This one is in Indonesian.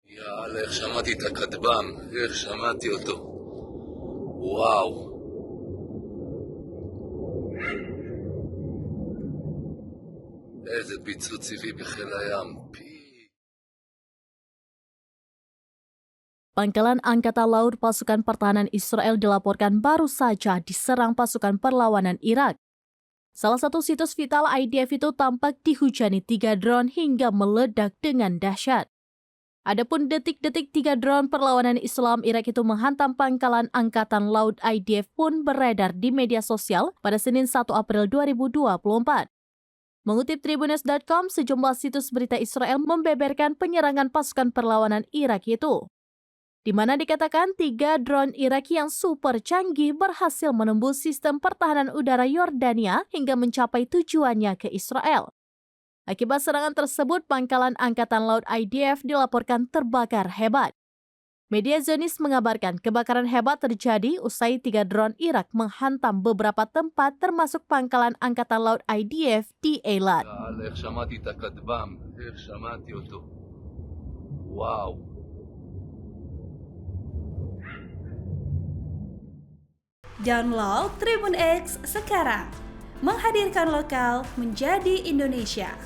יאללה, איך שמעתי את הכטב"ם, איך שמעתי אותו. וואו. איזה פיצוץ צבעי בחיל הים. Pangkalan Angkatan Laut Pasukan Pertahanan Israel dilaporkan baru saja diserang pasukan perlawanan Irak. Salah satu situs vital IDF itu tampak dihujani 3 drone hingga meledak dengan dahsyat. Adapun detik-detik 3 drone perlawanan Islam Irak itu menghantam pangkalan Angkatan Laut IDF pun beredar di media sosial pada Senin 1 April 2024. Mengutip Tribunnews.com, sejumlah situs berita Israel membeberkan penyerangan pasukan perlawanan Irak itu, di mana dikatakan 3 drone Irak yang super canggih berhasil menembus sistem pertahanan udara Yordania hingga mencapai tujuannya ke Israel. Akibat serangan tersebut, pangkalan Angkatan Laut IDF dilaporkan terbakar hebat. Media Zionis mengabarkan kebakaran hebat terjadi usai 3 drone Irak menghantam beberapa tempat termasuk pangkalan Angkatan Laut IDF di Eilat. Wow. Download Tribun X sekarang, menghadirkan lokal menjadi Indonesia.